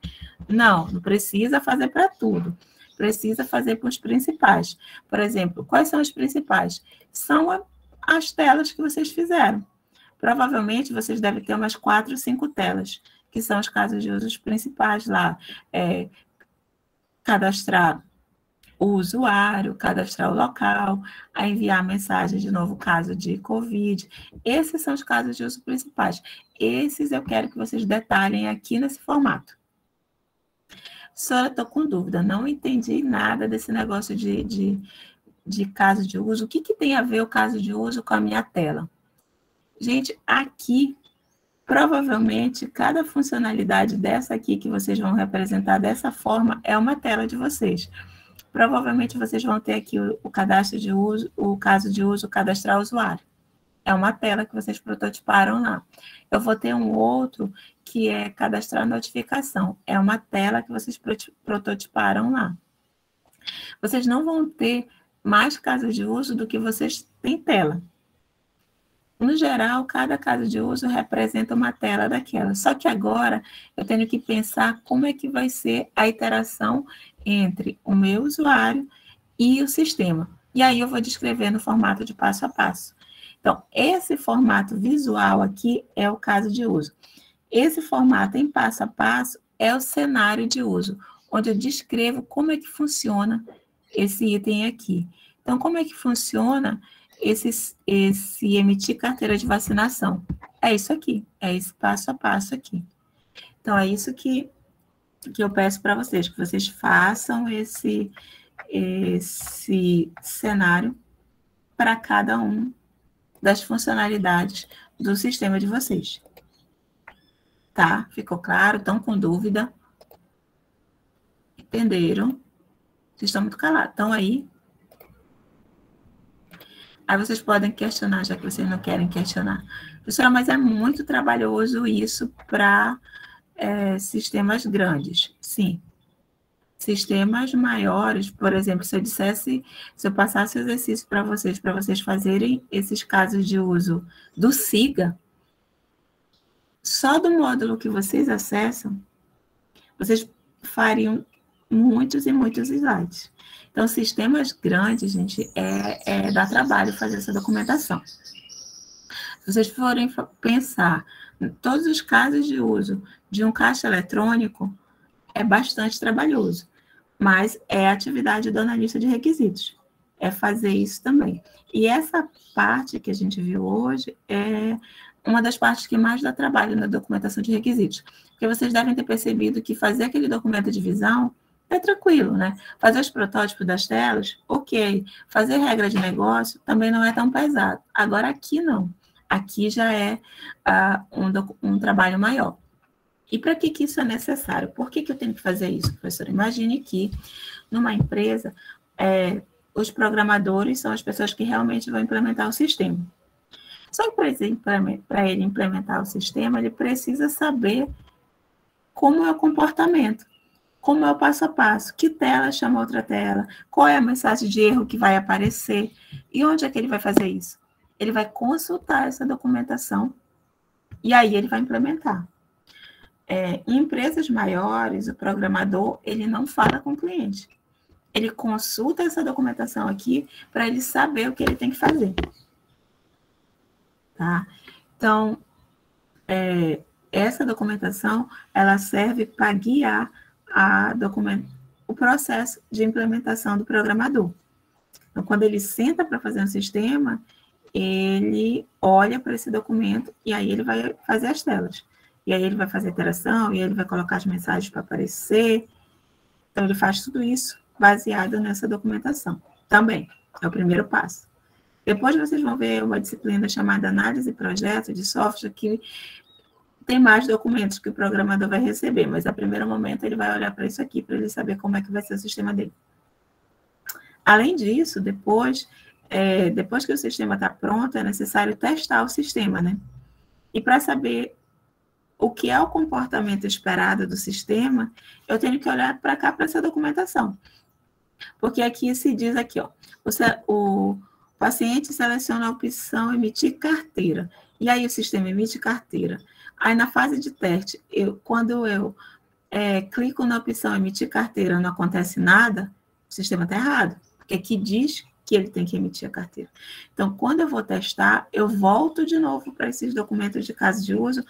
[SPEAKER 1] Não precisa fazer para tudo. Precisa fazer para os principais. Por exemplo, quais são os principais? São as telas que vocês fizeram. Provavelmente, vocês devem ter umas 4 ou 5 telas, que são os casos de usos principais lá. Cadastrar o usuário, cadastrar o local, a enviar mensagem de novo caso de COVID. Esses são os casos de uso principais. Esses eu quero que vocês detalhem aqui nesse formato. Senhora, estou com dúvida, não entendi nada desse negócio de caso de uso. O que tem a ver o caso de uso com a minha tela? Gente, aqui, provavelmente, cada funcionalidade dessa aqui que vocês vão representar dessa forma é uma tela de vocês. Provavelmente, vocês vão ter aqui o cadastro de uso, o caso de uso, cadastrar usuário. É uma tela que vocês prototiparam lá. Eu vou ter um outro que é cadastrar notificação. É uma tela que vocês prototiparam lá. Vocês não vão ter mais casos de uso do que vocês têm tela. No geral, cada caso de uso representa uma tela daquela. Só que agora eu tenho que pensar como é que vai ser a interação entre o meu usuário e o sistema. E aí eu vou descrever no formato de passo a passo. Então, esse formato visual aqui é o caso de uso. Esse formato em passo a passo é o cenário de uso, onde eu descrevo como é que funciona esse item aqui. Então, como é que funciona esse emitir carteira de vacinação? É isso aqui, é esse passo a passo aqui. Então, é isso que eu peço para vocês, que vocês façam esse cenário para cada um das funcionalidades do sistema de vocês. Tá? Ficou claro? Estão com dúvida? Entenderam? Vocês estão muito calados. Estão aí? Aí vocês podem questionar, já que vocês não querem questionar. Professora, mas é muito trabalhoso isso para sistemas grandes. Sim. Sistemas maiores, por exemplo, se eu passasse o exercício para vocês fazerem esses casos de uso do SIGA, só do módulo que vocês acessam, vocês fariam muitos e muitos slides. Então, sistemas grandes, gente, dá trabalho fazer essa documentação. Se vocês forem pensar em todos os casos de uso de um caixa eletrônico, é bastante trabalhoso, mas é a atividade do analista de requisitos, é fazer isso também. E essa parte que a gente viu hoje é uma das partes que mais dá trabalho na documentação de requisitos, porque vocês devem ter percebido que fazer aquele documento de visão é tranquilo, né? Fazer os protótipos das telas, ok. Fazer regra de negócio também não é tão pesado. Agora, aqui não. Aqui já é um trabalho maior. E para que isso é necessário? Por que eu tenho que fazer isso, professor? Imagine que numa empresa, os programadores são as pessoas que realmente vão implementar o sistema. Só que para ele implementar o sistema, ele precisa saber como é o comportamento, como é o passo a passo, que tela chama outra tela, qual é a mensagem de erro que vai aparecer, e onde é que ele vai fazer isso? Ele vai consultar essa documentação e aí ele vai implementar. Em empresas maiores, o programador, ele não fala com o cliente. Ele consulta essa documentação aqui para ele saber o que ele tem que fazer. Tá? Então, essa documentação, ela serve para guiar o processo de implementação do programador. Então, quando ele senta para fazer um sistema, ele olha para esse documento e aí ele vai fazer as telas. E aí ele vai fazer a interação, e aí ele vai colocar as mensagens para aparecer. Então, ele faz tudo isso baseado nessa documentação. Também, é o primeiro passo. Depois vocês vão ver uma disciplina chamada Análise e Projeto de Software, que tem mais documentos que o programador vai receber, mas a primeiro momento ele vai olhar para isso aqui, para ele saber como é que vai ser o sistema dele. Além disso, depois que o sistema está pronto, é necessário testar o sistema, né? E para saber o que é o comportamento esperado do sistema, eu tenho que olhar para cá, para essa documentação. Porque aqui se diz aqui, ó, o paciente seleciona a opção emitir carteira. E aí o sistema emite carteira. Aí na fase de teste, quando eu clico na opção emitir carteira, não acontece nada, o sistema está errado. Porque aqui diz que ele tem que emitir a carteira. Então, quando eu vou testar, eu volto de novo para esses documentos de caso de uso,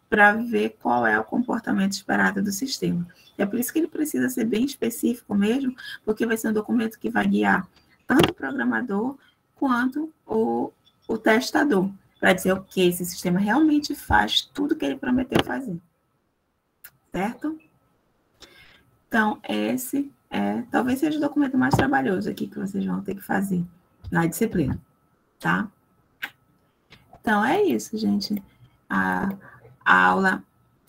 [SPEAKER 1] para ver qual é o comportamento esperado do sistema. É por isso que ele precisa ser bem específico mesmo, porque vai ser um documento que vai guiar tanto o programador quanto o testador, para dizer o que esse sistema realmente faz tudo que ele prometeu fazer. Certo? Então, esse talvez seja o documento mais trabalhoso aqui que vocês vão ter que fazer na disciplina, tá? Então, é isso, gente. A aula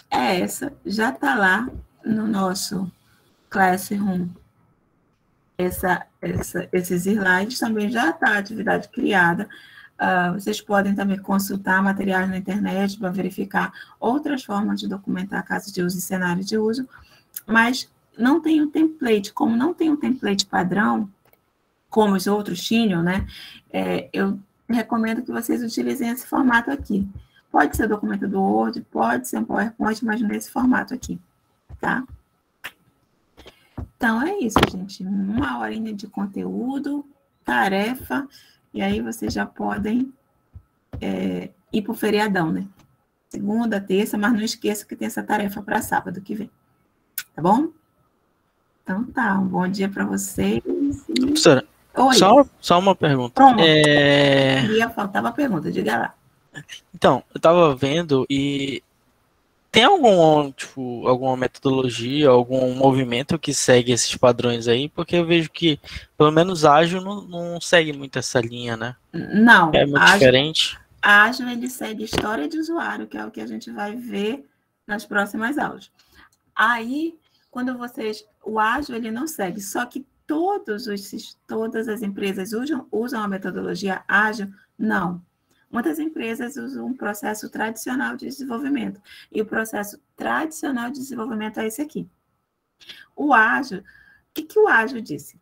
[SPEAKER 1] é essa, já está lá no nosso Classroom. Esses slides também já está a atividade criada. Vocês podem também consultar materiais na internet para verificar outras formas de documentar casos de uso e cenário de uso, mas não tem um template. Como não tem um template padrão, como os outros tinham, né? Eu recomendo que vocês utilizem esse formato aqui. Pode ser documento do Word, pode ser um PowerPoint, mas nesse formato aqui, tá? Então, é isso, gente. 1 horinha de conteúdo, tarefa, e aí vocês já podem ir para o feriadão, né? Segunda, terça, mas não esqueça que tem essa tarefa para sábado que vem. Tá bom? Então tá, um bom dia para vocês.
[SPEAKER 2] Professora, só uma pergunta.
[SPEAKER 1] Pronto. Faltava a pergunta, diga lá.
[SPEAKER 2] Então, eu estava vendo e tem alguma metodologia, algum movimento que segue esses padrões aí? Porque eu vejo que, pelo menos, Ágil não segue muito essa linha, né?
[SPEAKER 1] Não.
[SPEAKER 2] É muito diferente.
[SPEAKER 1] Ágil, ele segue história de usuário, que é o que a gente vai ver nas próximas aulas. Aí, o Ágil, ele não segue, só que todas as empresas usam a metodologia Ágil? Não. Muitas empresas usam um processo tradicional de desenvolvimento. E o processo tradicional de desenvolvimento é esse aqui. O Ágil, o que o Ágil disse?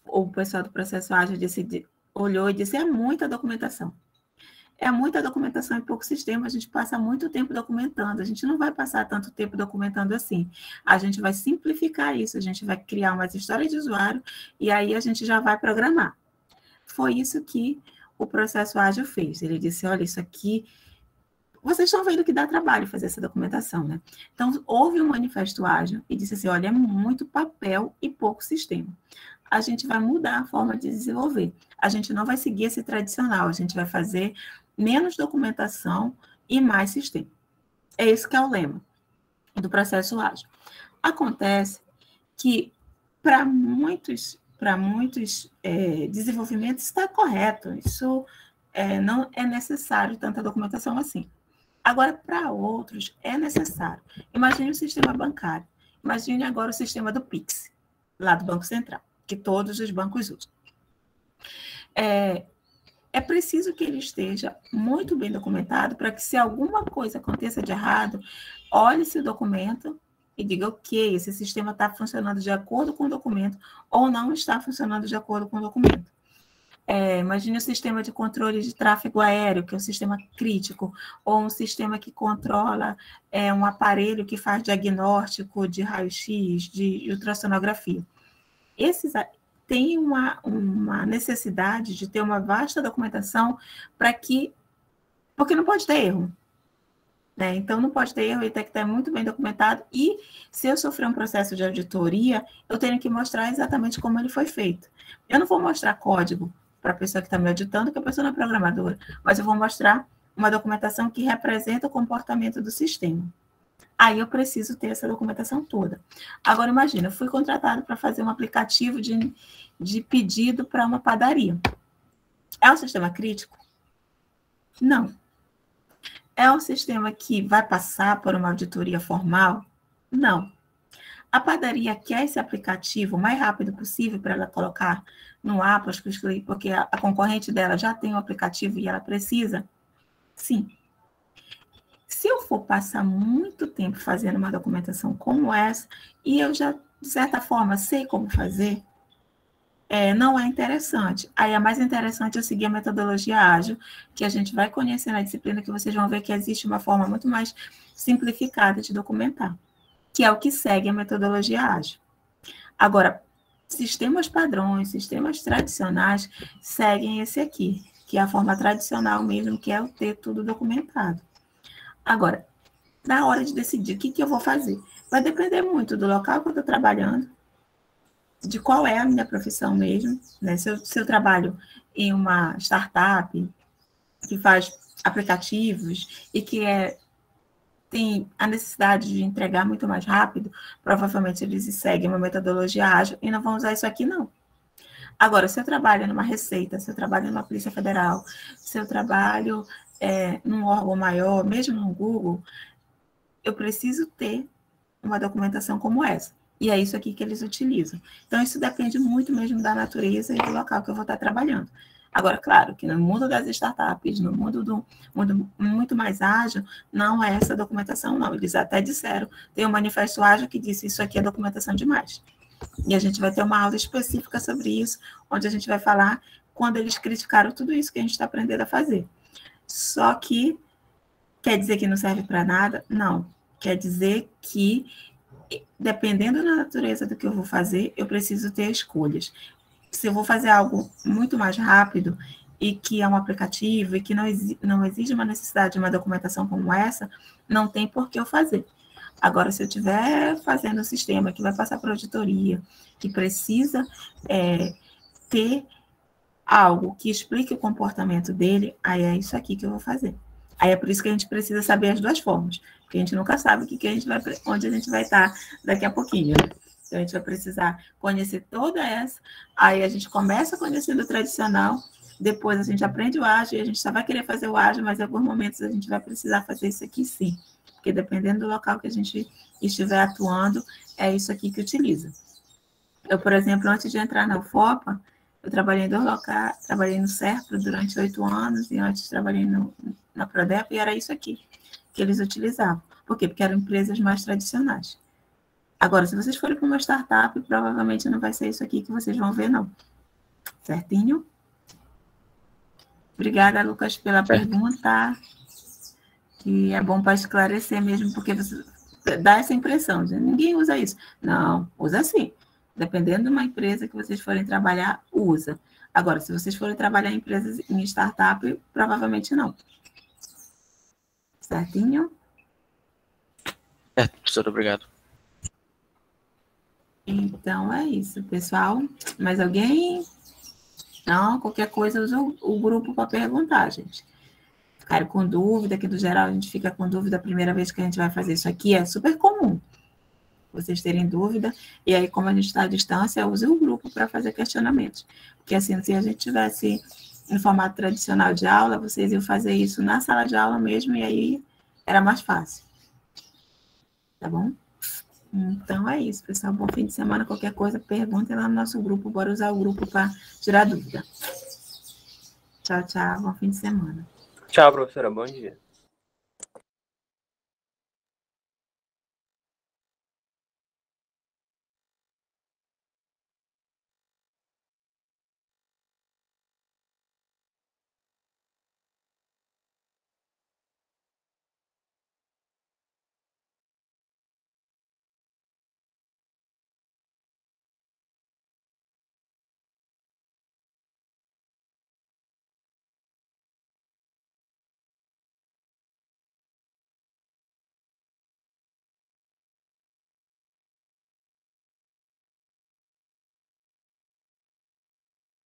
[SPEAKER 1] O pessoal do processo Ágil olhou e disse, é muita documentação. É muita documentação em pouco sistema, a gente passa muito tempo documentando, a gente não vai passar tanto tempo documentando assim. A gente vai simplificar isso, a gente vai criar umas histórias de usuário e aí a gente já vai programar. Foi isso que o processo ágil fez? Ele disse, olha, isso aqui... Vocês estão vendo que dá trabalho fazer essa documentação, né? Então, houve um manifesto ágil e disse assim, olha, é muito papel e pouco sistema. A gente vai mudar a forma de desenvolver. A gente não vai seguir esse tradicional, a gente vai fazer menos documentação e mais sistema. É esse que é o lema do processo ágil. Acontece que para muitos desenvolvimentos está correto, isso não é necessário tanta documentação assim. Agora, para outros, é necessário. Imagine o sistema bancário. Imagine agora o sistema do Pix, lá do Banco Central, que todos os bancos usam. É preciso que ele esteja muito bem documentado para que, se alguma coisa aconteça de errado, olhe-se o documento e diga, ok, esse sistema está funcionando de acordo com o documento ou não está funcionando de acordo com o documento. Imagine o sistema de controle de tráfego aéreo, que é um sistema crítico, ou um sistema que controla um aparelho que faz diagnóstico de raio-x, de ultrassonografia. Esses têm uma necessidade de ter uma vasta documentação porque não pode ter erro. Né? Então, não pode ter erro, ele tem que estar muito bem documentado, e se eu sofrer um processo de auditoria, eu tenho que mostrar exatamente como ele foi feito. Eu não vou mostrar código para a pessoa que está me auditando, porque a pessoa não é programadora, mas eu vou mostrar uma documentação que representa o comportamento do sistema. Aí eu preciso ter essa documentação toda. Agora, imagina, eu fui contratado para fazer um aplicativo de pedido para uma padaria. É um sistema crítico? Não. É um sistema que vai passar por uma auditoria formal? Não. A padaria quer esse aplicativo o mais rápido possível para ela colocar no app, porque a concorrente dela já tem o aplicativo e ela precisa? Sim. Se eu for passar muito tempo fazendo uma documentação como essa, e eu já, de certa forma, sei como fazer, não é interessante. Aí é mais interessante eu seguir a metodologia ágil, que a gente vai conhecer na disciplina, que vocês vão ver que existe uma forma muito mais simplificada de documentar, que é o que segue a metodologia ágil. Agora, sistemas padrões, sistemas tradicionais, seguem esse aqui, que é a forma tradicional mesmo, que é o ter tudo documentado. Agora, na hora de decidir o que eu vou fazer, vai depender muito do local que eu estou trabalhando, de qual é a minha profissão mesmo, né? Se eu trabalho em uma startup que faz aplicativos e que tem a necessidade de entregar muito mais rápido, provavelmente eles seguem uma metodologia ágil e não vão usar isso aqui, não. Agora, se eu trabalho numa Receita, se eu trabalho numa Polícia Federal, se eu trabalho num órgão maior, mesmo no Google, eu preciso ter uma documentação como essa. E é isso aqui que eles utilizam. Então, isso depende muito mesmo da natureza e do local que eu vou estar trabalhando. Agora, claro, que no mundo das startups, no mundo muito mais ágil, não é essa documentação, não. Eles até disseram, tem um manifesto ágil que disse isso aqui é documentação demais. E a gente vai ter uma aula específica sobre isso, onde a gente vai falar quando eles criticaram tudo isso que a gente está aprendendo a fazer. Só que, quer dizer que não serve para nada? Não. Quer dizer que, dependendo da natureza do que eu vou fazer, eu preciso ter escolhas. Se eu vou fazer algo muito mais rápido e que é um aplicativo e que não exige uma necessidade de uma documentação como essa, não tem por que eu fazer. Agora, se eu estiver fazendo um sistema que vai passar por auditoria, que precisa ter algo que explique o comportamento dele, aí é isso aqui que eu vou fazer. Aí é por isso que a gente precisa saber as duas formas, porque a gente nunca sabe onde a gente vai estar daqui a pouquinho. Então, a gente vai precisar conhecer toda essa, aí a gente começa conhecendo o tradicional, depois a gente aprende o ágil, e a gente só vai querer fazer o ágil, mas em alguns momentos a gente vai precisar fazer isso aqui sim, porque dependendo do local que a gente estiver atuando, é isso aqui que utiliza. Eu, por exemplo, antes de entrar na UFOPA, eu trabalhei em 2 locais, trabalhei no SERPRO durante 8 anos, e antes trabalhei na Prodep, e era isso aqui que eles utilizavam. Por quê? Porque eram empresas mais tradicionais. Agora, se vocês forem para uma startup, provavelmente não vai ser isso aqui que vocês vão ver, não. Certinho? Obrigada, Lucas, pela pergunta, que é bom para esclarecer mesmo, porque você dá essa impressão, de ninguém usa isso. Não, usa sim. Dependendo de uma empresa que vocês forem trabalhar, usa. Agora, se vocês forem trabalhar em empresas, em startup, provavelmente não. Certinho?
[SPEAKER 2] Certo, professor, obrigado.
[SPEAKER 1] Então, é isso, pessoal. Mais alguém? Não, qualquer coisa, usa o grupo para perguntar, gente. Ficaram com dúvida, que no geral a gente fica com dúvida a primeira vez que a gente vai fazer isso aqui, é super comum vocês terem dúvida, e aí como a gente está à distância, use o grupo para fazer questionamentos. Porque assim, se a gente tivesse em formato tradicional de aula, vocês iam fazer isso na sala de aula mesmo, e aí era mais fácil. Tá bom? Então é isso, pessoal. Bom fim de semana. Qualquer coisa, perguntem lá no nosso grupo. Bora usar o grupo para tirar dúvida. Tchau, tchau. Bom fim de semana.
[SPEAKER 3] Tchau, professora. Bom dia.